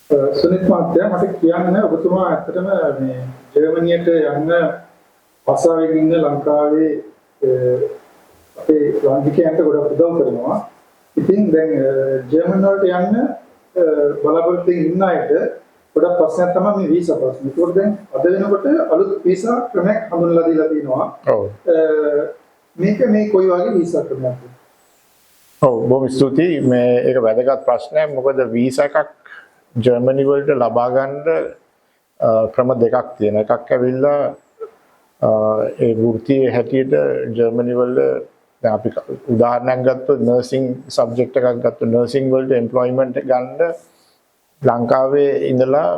සුනිත් මහත්තයා මට කියන්න ඔබතුමා ඇත්තටම මේ ජර්මනියට යන්න ආසාවෙන් ඉන්න ලංකාවේ අපේ ලාංකිකයන්ට ගොඩක් උදව් කරනවා. ඉතින් දැන් ජර්මන් වලට යන්න බලාපොරොත්තු ඉන්න අයට ගොඩක් ප්‍රශ්නයක් තමයි මේ වීසා ප්‍රශ්න. ඒකෝට දැන් අද වෙනකොට අලුත් වීසා ක්‍රමයක් හඳුන්වලා දීලා තිනවා. ඔව්. මේ කොයි වගේ වීසා ක්‍රමයක්ද? ඔව් බොහොම ස්තුතියි. මේ ඒක වැදගත් ප්‍රශ්නයක්. මොකද වීසා එකක් ජර්මනි වලට ලබා ගන්න ක්‍රම දෙකක් තියෙනවා. එකක් ඇවිල්ලා ඒ වෘත්තියේ හැටියට ජර්මනි වල දැන් අපි උදාහරණයක් ගත්තොත් නර්සිං සබ්ජෙක්ට් එකක් ගත්තොත් නර්සිං වලට එම්ප්ලොයිමන්ට් ගන්න ලංකාවේ ඉඳලා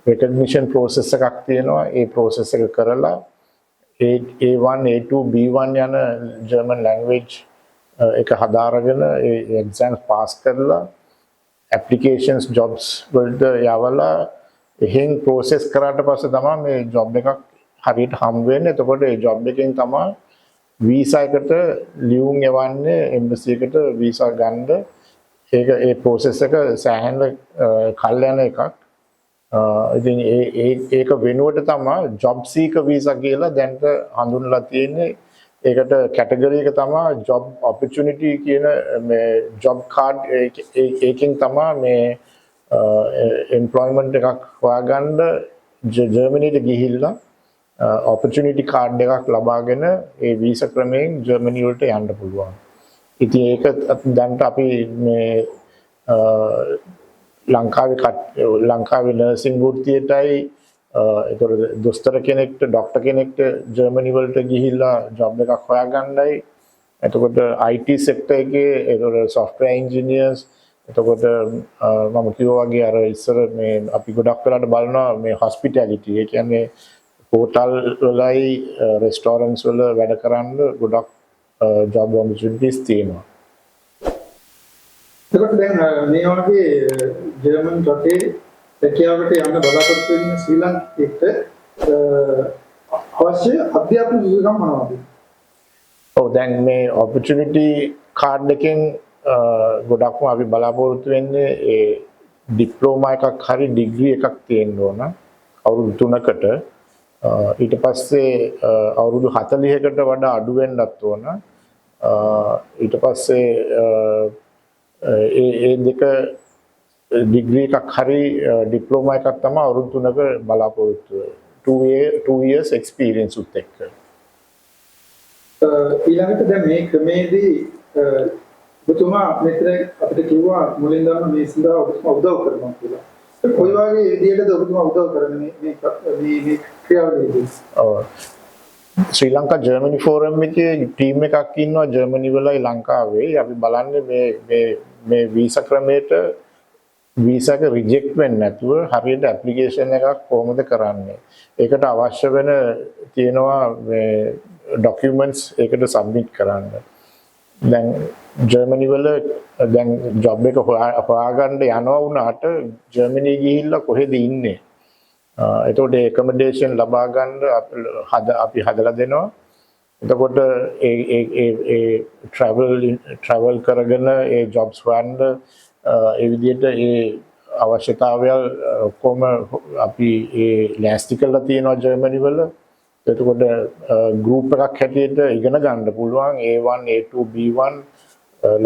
recognition process එකක් තියෙනවා. ඒ process එක කරලා A1 A2 B1 යන German language එක හදාරගෙන ඒ exams pass කරලා applications jobs වලට යවලා එහෙන් process කරාට පස්සේ තමයි මේ job එකක් හරියට හම් වෙන්නේ. එතකොට ඒ job එකෙන් තමයි visa එකට ලියුම් යවන්නේ embassy එකට visa ගන්න. ඒ process එක සෑහෙන කල් යන එකක්. ඉතින් ඒක වෙනුවට තමයි job seeker visa කියලා දැන් හඳුන්වලා තියෙන්නේ. ඒකට කැටගරි එක තමයි job opportunity කියන මේ job card එකකින් තමයි මේ employment එකක් හොයාගන්න ජර්මනියට ගිහිල්ලා opportunity card එකක් ලබාගෙන ඒ visa ක්‍රමයෙන් ජර්මනි වලට යන්න පුළුවන්. ඉතින් ඒක දැන් අපි මේ ලංකාවේ නර්සිං වෘත්තියටයි ඒතර දොස්තර කෙනෙක්ට ડોක්ටර් කෙනෙක්ට ජර්මනි වලට ගිහිල්ලා ජොබ් එකක් හොයාගන්නයි. එතකොට IT සෙක්ටර් එකේ ඒතර software engineers එතකොට මම කිව්වා වගේ අර ඉස්සර මේ අපි ගොඩක් වෙලාට බලනවා මේ hospitality ඒ කියන්නේ හෝටල් වලයි රෙස්ටෝරන්ට්ස් වල වැඩ කරන්න ගොඩක් job opportunities තියෙනවා. එතකොට දැන් මේ වගේ ජර්මන් රටේ රැකියාවට යන්න බලාපොරොත්තු වෙන ශ්‍රී ලාංකිකයෙක්ට අවශ්‍ය අධ්‍යාපන සුදුසුකම් මොනවද? ඔව් දැන් මේ opportunity card එකෙන් ගොඩක්ම අපි බලාපොරොත්තු වෙන්නේ ඒ ඩිප්ලෝමා එකක් හරි ඩිග්‍රී එකක් තියෙන්න ඕන අවුරුදු 3කට. ඊට පස්සේ අවුරුදු 40කට වඩා අඩු වෙන්නත් ඕන. ඊට පස්සේ ඒ දෙක ඩිග්‍රී එකක් හරි ඩිප්ලෝමා එකක් තමයි අවුරුදු 3ක බලාපොරොත්තු වෙන්නේ. 2 years experience උත් එක්ක. ඊළඟට දැන් මේ ක්‍රමේදී ඔබතුමා මෙතන අපිට කිව්වා මුලින්දම මේ සඳහා ඔබතුමා උදව් කරනවා කියලා. කොයි වගේ විදියටද ඔබතුමා උදව් කරන්නේ මේ ක්‍රියාවලියේදී? ඔව්. ශ්‍රී ලංකා ජර්මනි ෆෝරම් එකේ ටීම් එකක් ඉන්නවා ජර්මනි වලයි ලංකාවේ. අපි බලන්නේ මේ වීසා ක්‍රමයට වීසා එක රිජෙක්ට් වෙන්නේ නැතුව හරියට ඇප්ලිකේෂන් එකක් කොහොමද කරන්නේ? ඒකට අවශ්‍ය වෙන තියෙනවා මේ ડોකියුමන්ට්ස් ඒකට සබ්මිට් කරන්න. දැන් ජර්මනි වල දැන් ජොබ් එක හොයාගන්න යනවා වුණාට ජර්මනි ගිහිල්ලා කොහෙද ඉන්නේ? එතකොට එකමඩේෂන් ලබා ගන්න අපි හදලා දෙනවා. එතකොට ඒ travel කරගෙන ඒ jobs හොයන්න ඒ විදිහට ඒ අවශ්‍යතාවයල් කොහොම අපි ඒ ලෑස්ති කරලා තියෙනවා ජර්මනි වල. එතකොට group එකක් හැටියට ඉගෙන ගන්න පුළුවන් A1 A2 B1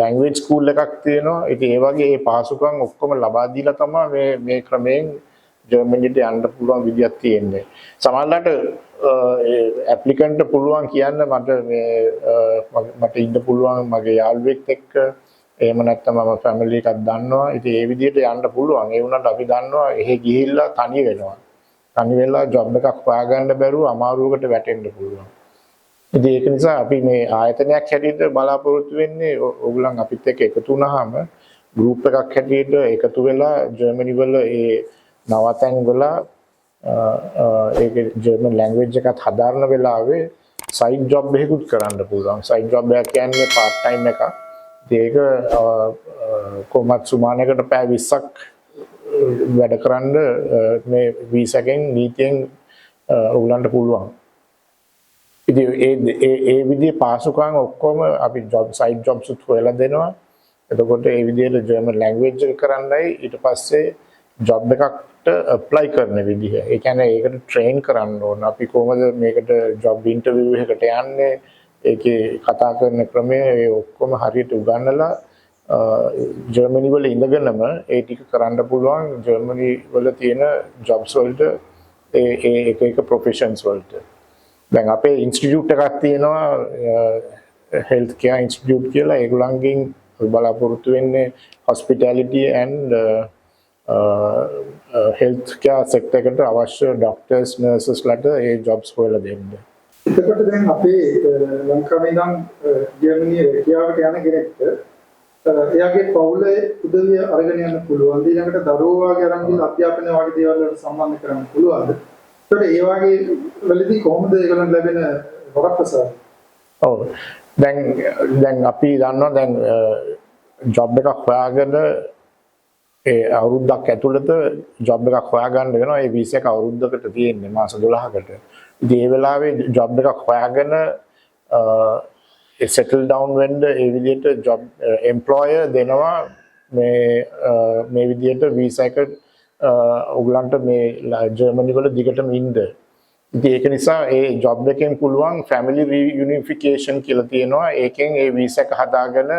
language school එකක් තියෙනවා. ඉතින් ඒ වගේ ඒ පහසුකම් ඔක්කොම ලබා දීලා තමයි මේ ක්‍රමයෙන් ජර්මනියට යන්න පුළුවන් විදියක් තියෙන්නේ. සමහරවිට ඇප්ලිකන්ට් පුළුවන් කියන්න මට ඉන්න පුළුවන් මගේ යාළුවෙක් එක්ක එහෙම නැත්නම් මම ෆැමිලි එකක් දන්නවා. ඉතින් ඒ විදිහට යන්න පුළුවන්. ඒ වුණාට අපි දන්නවා එහෙ ගිහිල්ලා තනි වෙනවා. තනි වෙලා ජොබ් එකක් හොයාගන්න බැරුව අමාරුවකට වැටෙන්න පුළුවන්. ඉතින් ඒක නිසා අපි මේ ආයතනයක් හැටියට බලාපොරොත්තු වෙන්නේ ඕගොල්ලන් අපිත් එක්ක එකතු වුණාම ගෲප් එකක් හැටියට එකතු වෙලා ජර්මනි වල ඒ නවතැන් වල ඒක ජර්මන් ලැන්ග්වේජ් එකත් හදාරන වෙලාවේ සයිඩ් ජොබ් එකකුත් කරන්න පුළුවන්. සයිඩ් ජොබ් එක කියන්නේ part time එකක්. ඒක කොහොමත් සුමානයකට පැය 20ක් වැඩ කරන්න මේ වීසා එකෙන් නීතියෙන් ඕගොල්ලන්ට පුළුවන්. ඉතින් ඒ විදිහේ පාසුකම් ඔක්කොම අපි ජොබ් සයිඩ් ජොබ්ස් උත් හොයලා දෙනවා. එතකොට ඒ විදිහට ජර්මන් ලැන්ග්වේජ් එක කරන්නයි ඊට පස්සේ ජොබ් එකකට ඇප්ලයි කරන විදිහ. ඒ කියන්නේ ඒකට ට්‍රේන් කරන්න ඕන. අපි කොහොමද මේකට ජොබ් ඉන්ටර්විව් එකකට යන්නේ? ඒකේ කතා කරන ක්‍රමය ඒ ඔක්කොම හරියට උගන්වලා ජර්මනි වල ඉඳගෙනම ඒ ටික කරන්න පුළුවන් ජර්මනි වල තියෙන ජොබ්ස් වලට ඒ එක ප්‍රොෆෙෂන්ස් වලට. දැන් අපේ ඉන්ස්ටිටියුට් එකක් තියෙනවා හෙල්ත් කෙයාර් ඉන්ස්ටිටියුට් කියලා. ඒගොල්ලන්ගෙන් බලාපොරොත්තු වෙන්නේ hospitality and health care sector එකට අවශ්‍ය doctors nurses ලට ඒ jobs හොයලා දෙන්න. එතකොට දැන් අපේ ලංකාවේ ඉඳන් ජර්මනියේ රැකියාවට යන කෙනෙක්ට එයාගේ පවුලේ උදවිය අරගෙන යන්න පුළුවන්. ඊළඟට දරුවෝ වගේ අරන් ගිහින් අධ්‍යාපනය වගේ දේවල් වලට සම්බන්ධ කරන්න පුළුවන්. ඒතකොට ඒ වගේ වලදී කොහොමද ඒගොල්ලන් ලැබෙන වරප්‍රසාද? ඔව්. දැන් අපි දන්නවා දැන් ජොබ් එකක් හොයාගෙන ඒ අවුරුද්දක් ඇතුළත ජොබ් එකක් හොයාගන්න වෙනවා. ඒ වීසා එක අවුරුද්දකට තියෙන්නේ මාස 12කට. ඉතින් ඒ වෙලාවේ ජොබ් එකක් හොයාගෙන settle down වෙන්න ඒ විදිහට ජොබ් employer දෙනවා මේ විදිහට වීසා එක ඔයගලන්ට මේ ජර්මනි වල දිගටම ඉන්න. ඉතින් ඒක නිසා ඒ ජොබ් එකෙන් පුළුවන් family reunification කියලා තියෙනවා. ඒකෙන් ඒ වීසා එක හදාගෙන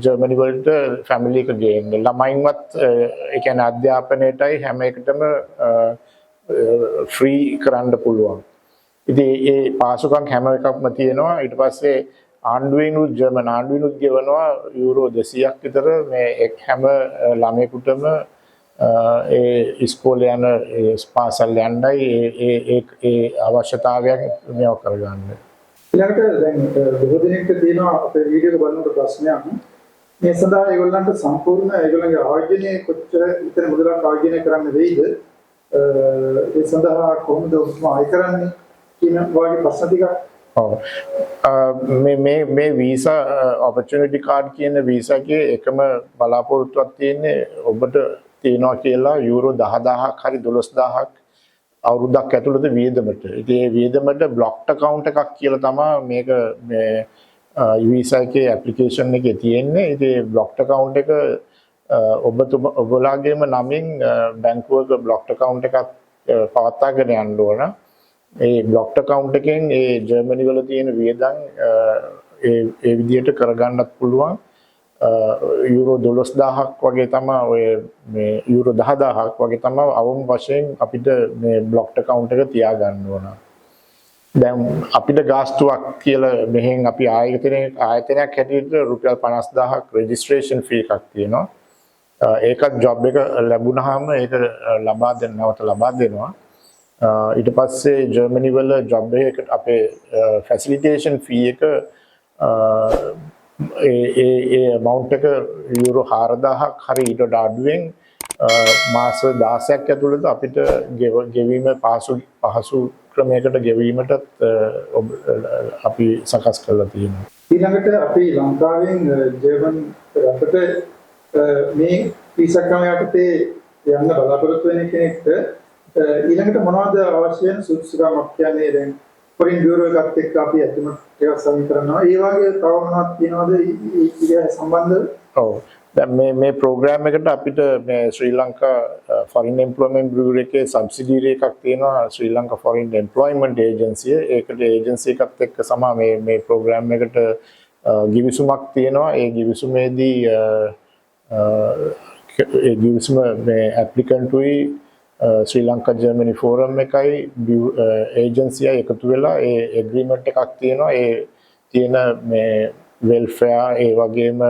ජර්මනි වලට ෆැමිලි එක ගේන්න. ළමයින්වත් ඒ කියන්නේ අධ්‍යාපනයටයි හැම එකටම ෆ්‍රී කරන්න පුළුවන්. ඉතින් ඒ පාසුකම් හැම එකක්ම තියෙනවා. ඊට පස්සේ ආණ්ඩුවෙනුත් ජර්මන් ආණ්ඩුවෙනුත් ගෙවනවා යුරෝ 200ක් විතර මේ හැම ළමයෙකුටම ඒ ඉස්කෝලේ යන පාසල් යන්නයි ඒ අවශ්‍යතාවයන් මේව කරගන්න. ඊළඟට දැන් බොහෝ දෙනෙක්ට තියෙනවා අපේ වීඩියෝ එක බලනකොට ප්‍රශ්නයක්. මේ සඳහා ඒගොල්ලන්ට සම්පූර්ණ ඒගොල්ලන්ගේ ආයෝජනය කොච්චර විතර මුදලක් ආයෝජනය කරන්න වෙයිද? ඒ සඳහා කොහොමද ඔබතුමා අය කරන්නේ කියන වගේ ප්‍රශ්න ටිකක්. ඔව්. මේ වීසා opportunity card කියන වීසා එකේ එකම බලාපොරොත්තුවක් තියෙන්නේ ඔබට තියෙනවා කියලා යුරෝ 10000ක් හරි 12000ක් අවුරුද්දක් ඇතුළත වියදමට. ඉතින් ඒ වියදමට බ්ලොක්ඩ් account එකක් කියලා තමයි මේක මේ වීසා එකේ ඇප්ලිකේෂන් එකේ තියෙන්නේ. ඉතින් බ්ලොක්ඩ් account එක ඔබලාගේම නමින් බැංකුවක බ්ලොක්ඩ් account එකක් පවත්වාගෙන යන්න ඕන. ඒ බ්ලොක්ඩ් account එකෙන් ඒ ජර්මනි වල තියෙන වියදම් ඒ විදිහට කරගන්නත් පුළුවන්. යුරෝ 12000ක් වගේ තමයි ඔය මේ යුරෝ 10000ක් වගේ තමයි අවම වශයෙන් අපිට මේ බ්ලොක්ඩ් account එක තියාගන්න ඕන. දැන් අපිට ගාස්තුවක් කියලා මෙහෙන් අපි ආයතනයක් හැටියට රුපියල් 50000ක් රෙජිස්ට්‍රේෂන් ෆී එකක් තියෙනවා. ඒකත් ජොබ් එක ලැබුණාම ඒක ලබා දෙනවා. ඊට පස්සේ ජර්මනි වල ජොබ් එකකට අපේ ෆැසිලිටේෂන් ෆී එක ඒ amount එක යුරෝ 4000ක් හරි ඊට අඩුවෙන් මාස 16ක් ඇතුළත අපිට ගෙවීම පහසු ක්‍රමයකට ගෙවීමටත් අපි සකස් කරලා තියෙනවා. ඊළඟට අපි ලංකාවෙන් ජර්මන් රටට මේ වීසා ක්‍රමය යටතේ යන්න බලාපොරොත්තු වෙන කෙනෙක්ට ඊළඟට මොනවද අවශ්‍ය වෙන සුදුසුකමක් කියන්නේ දැන් ෆොරින් බියුරෝ එකත් එක්ක අපි ඇතුළත ටිකක් සමීකරණ කරනවා. ඒ වගේ තව මොනවද තියෙනවද ඊට සම්බන්ධව? ඔව්. දැන් මේ ප්‍රෝග්‍රෑම් එකට අපිට මේ ශ්‍රී ලංකා ෆොරින් එම්ප්ලොයිමන්ට් බියුරෝ එකේ සබ්සිඩියරි එකක් තියෙනවා ශ්‍රී ලංකා ෆොරින් එම්ප්ලොයිමන්ට් ඒජන්සිය. ඒකට ඒජන්සි එකත් එක්ක සමා මේ ප්‍රෝග්‍රෑම් එකට ගිවිසුමක් තියෙනවා. ඒ ගිවිසුමේදී ඒ ගිවිසුම මේ ඇප්ලිකන්ට්ුයි ශ්‍රී ලංකා ජර්මනි ෆෝරම් එකයි ඒජන්සියයි එකතු වෙලා ඒ ඇග්‍රීමන්ට් එකක් තියෙනවා. ඒ තියෙන මේ වෙල්ෆෙයාර් ඒ වගේම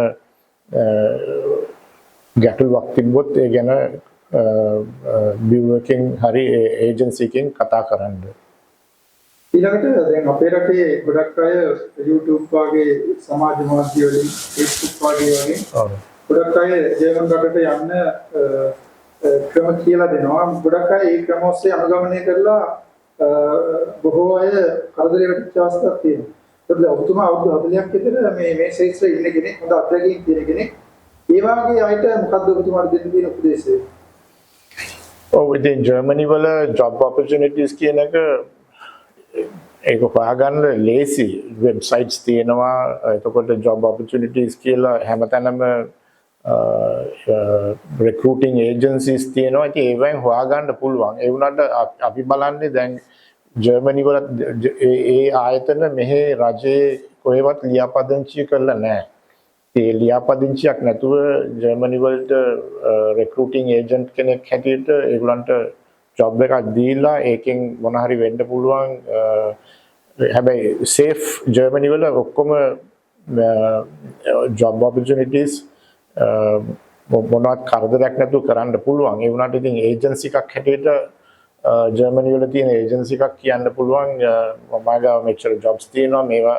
ගැටලුවක් තිබ්බොත් ඒ ගැන බියුරෝ එකෙන් හරි ඒජන්සි එකෙන් කතා කරන්න. ඊළඟට දැන් අපේ රටේ ගොඩක් අය YouTube වගේ සමාජ මාධ්‍ය වලින් Facebook වගේ ගොඩක් අය ජර්මන් රටට යන්න ක්‍රම කියලා දෙනවා. ගොඩක් අය ඒ ක්‍රම ඔස්සේ අනුගමනය කරලා බොහෝ අය කරදරේ වැටිච්ච අවස්ථාවක් තියෙනවා. ඒකද ඔබතුමා අවුරුදු 40ක් විතර මේ ශාස්ත්‍රයේ ඉන්න කෙනෙක්, හොඳ අත්දැකීම් තියෙන කෙනෙක්. ඒ වගේ අයට මොකද්ද ඔබතුමාට දෙන්න තියෙන උපදේශය? ඔව් ඉතින් ජර්මනි වල ජොබ් ඔපචුනිටිස් කියන එක ඒක හොයාගන්න ලේසි වෙබ්සයිට්ස් තියෙනවා එතකොට job opportunities කියලා හැමතැනම recruiting agencies තියෙනවා ඉතින් ඒවෙන් හොයාගන්න පුළුවන් ඒ වුණාට අපි බලන්නේ දැන් ජර්මනි වල ඒ ආයතන මෙහි රජයේ කොහෙවත් ලියාපදිංචි කරලා නැහැ ඒ ලියාපදිංචියක් නැතුව ජර්මනි වලට recruiting agent කෙනෙක් හැටියට ඒගොල්ලන්ට job එකක් දීලා ඒකෙන් මොන හරි වෙන්න පුළුවන් හැබැයි safe ජර්මනි වල ඔක්කොම job opportunities මොනවත් කරදරයක් නැතුව කරන්න පුළුවන් ඒ වුණාට ඉතින් ඒජන්සි එකක් හැටියට ජර්මනි වල තියෙන ඒජන්සි එකක් කියන්න පුළුවන් මම ගාව මෙච්චර jobs තියෙනවා මේවා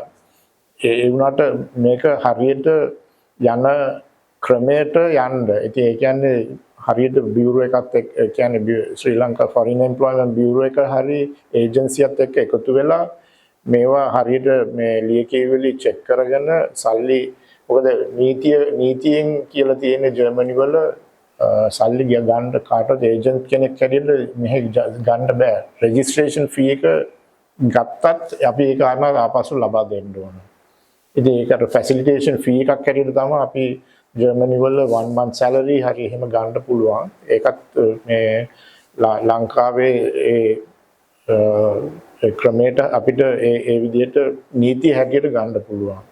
ඒ වුණාට මේක හරියට යන ක්‍රමයට යන්න ඉතින් ඒ කියන්නේ හරියට බියුරෝ එකත් එක්ක කියන්නේ ශ්‍රී ලංකා ෆොරින් එම්ප්ලොයිමන්ට් බියුරෝ එක හරි ඒජන්සියත් එක්ක එකතු වෙලා මේවා හරියට මේ ලියකියවිලි චෙක් කරගෙන සල්ලි මොකද නීතියෙන් කියලා තියෙන ජර්මනි වල සල්ලි ගන්න කාටවත් ඒජන්ට් කෙනෙක් හැටියට මෙහෙ ගන්න බෑ රෙජිස්ට්‍රේෂන් ෆී එක ගත්තත් අපි ඒක ආපසු ලබා දෙන්න ඕන ඉතින් ඒකට ෆැසිලිටේෂන් ෆී එකක් හැටියට තමයි අපි ජර්මනි වල 1 month salary හරි එහෙම ගන්න පුළුවන් ඒකත් මේ ලංකාවේ ඒ ක්‍රමයට අපිට ඒ විදිහට නීති හැටියට ගන්න පුළුවන්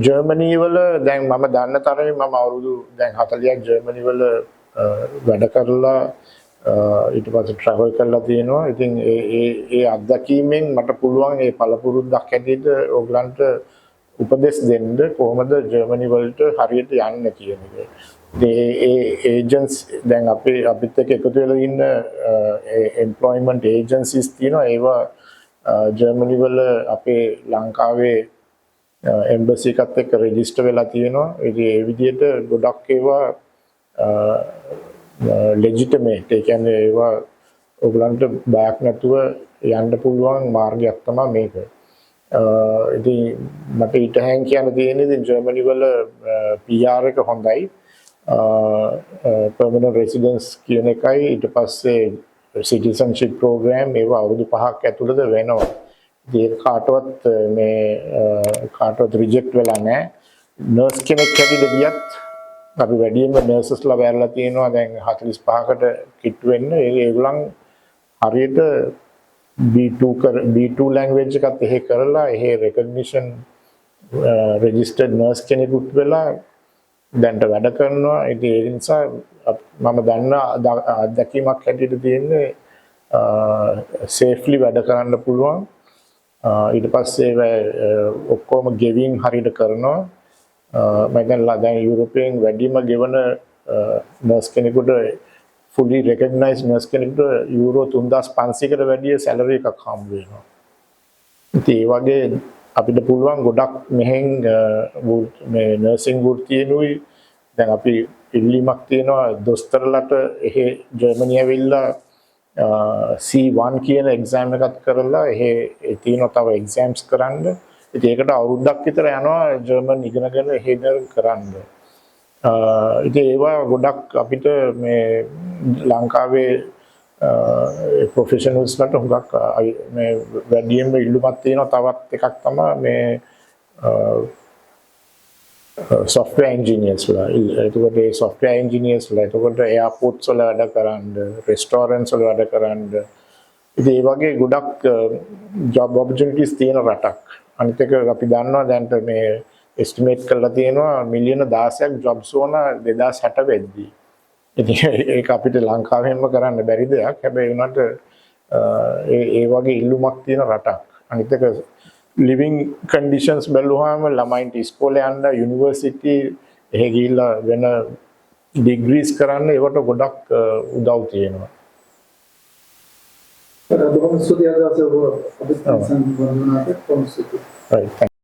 ජර්මනි වල දැන් මම දන්න තරමේ මම අවුරුදු දැන් 40ක් ජර්මනි වල වැඩ කරලා ඊට පස්සේ travel කරලා තියෙනවා. ඉතින් ඒ අත්දැකීමෙන් මට පුළුවන් ඒ පළපුරුද්දක් හැටියට ඕගලන්ට උපදෙස් දෙන්න කොහොමද ජර්මනි වලට හරියට යන්න කියන එක. ඒ ඒජන්ට්ස් දැන් අපිත් එක්ක එකතු වෙලා ඉන්න employment agencies තියෙනවා. ඒවා ජර්මනි වල අපේ ලංකාවේ embassy එකත් එක්ක register වෙලා තියෙනවා. ඒ විදිහට ගොඩක් ඒවා legitimate ඒ කියන්නේ ඒවා ඔයගලන්ට බයක් නැතුව යන්න පුළුවන් මාර්ගයක් තමයි මේක. ඉතින් මට ඊටහැන් කියන්න තියෙන්නේ ඉතින් ජර්මනි වල PR එක හොඳයි. permanent residence කියන එකයි ඊට පස්සේ citizenship program ඒවා අවුරුදු 5ක් ඇතුළත වෙනවා. ඒක කාටවත් කාටවත් රිජෙක්ට් වෙලා නැහැ. නර්ස් කෙනෙක් හැටියට ගියත් අපි වැඩියෙන්ම නර්සස්ලා වැරලා තියෙනවා දැන් 45කට කිට් වෙන්න. ඒගොල්ලන් හරියට B2 language එකත් එහෙ කරලා එහෙ recognition registered nurse කෙනෙකුත් වෙලා දැන්ට වැඩ කරනවා. ඉතින් ඒ නිසා මම දන්න අත්දැකීමක් හැටියට තියෙන්නේ safely වැඩ කරන්න පුළුවන්. ඊට පස්සේ ඔක්කොම ගෙවින් හරියට කරනවා. මම දැන් යුරෝපයෙන් වැඩිම ගෙවන නර්ස් කෙනෙකුට fully recognized nurse කෙනෙකුට යුරෝ 3500කට වැඩිය salary එකක් හම්බ වෙනවා. ඉතින් ඒ වගේ අපිට පුළුවන් ගොඩක් මෙහෙන් මේ nursing වෘත්තියනුයි දැන් අපි ඉල්ලීමක් තියෙනවා දොස්තරලට එහෙ ජර්මනි ඇවිල්ලා C1 කියන exam එකක් කරලා එහෙ තියෙනවා තව exams කරන්න. ඉතින් ඒකට අවුරුද්දක් විතර යනවා ජර්මන් ඉගෙනගෙන එහෙ කරන්න. ඉතින් ඒවා ගොඩක් අපිට මේ ලංකාවේ ප්‍රොෆෙෂනල්ස්ලට හුඟක් මේ වැඩියෙන්ම ඉල්ලුමක් තියෙනවා. තවත් එකක් තමයි මේ software engineers ලා. එතකොට ඒ software engineers ලා එතකොට airports වල වැඩ කරන්න, restaurants වල වැඩ කරන්න. ඉතින් ඒ වගේ ගොඩක් job opportunities තියෙන රටක්. අනිත් එක අපි දන්නවා දැන් මේ estimate කරලා තියෙනවා මිලියන 16ක් jobs ඕන 2060 වෙද්දී. ඉතින් ඒක අපිට ලංකාවෙන්ම කරන්න බැරි දෙයක්. හැබැයි උනට ඒ වගේ ඉල්ලුමක් තියෙන රටක්. අනිත් එක living conditions බැලුවාම ළමයින්ට ඉස්කෝලේ යන්න යුනිවර්සිටි එහෙ ගිහිල්ලා වෙන degrees කරන්න ඒවට ගොඩක් උදව් තියෙනවා. බොහොම ස්තුතියි අද අපිට සම්බන්ධ වුණාට කොහොමද?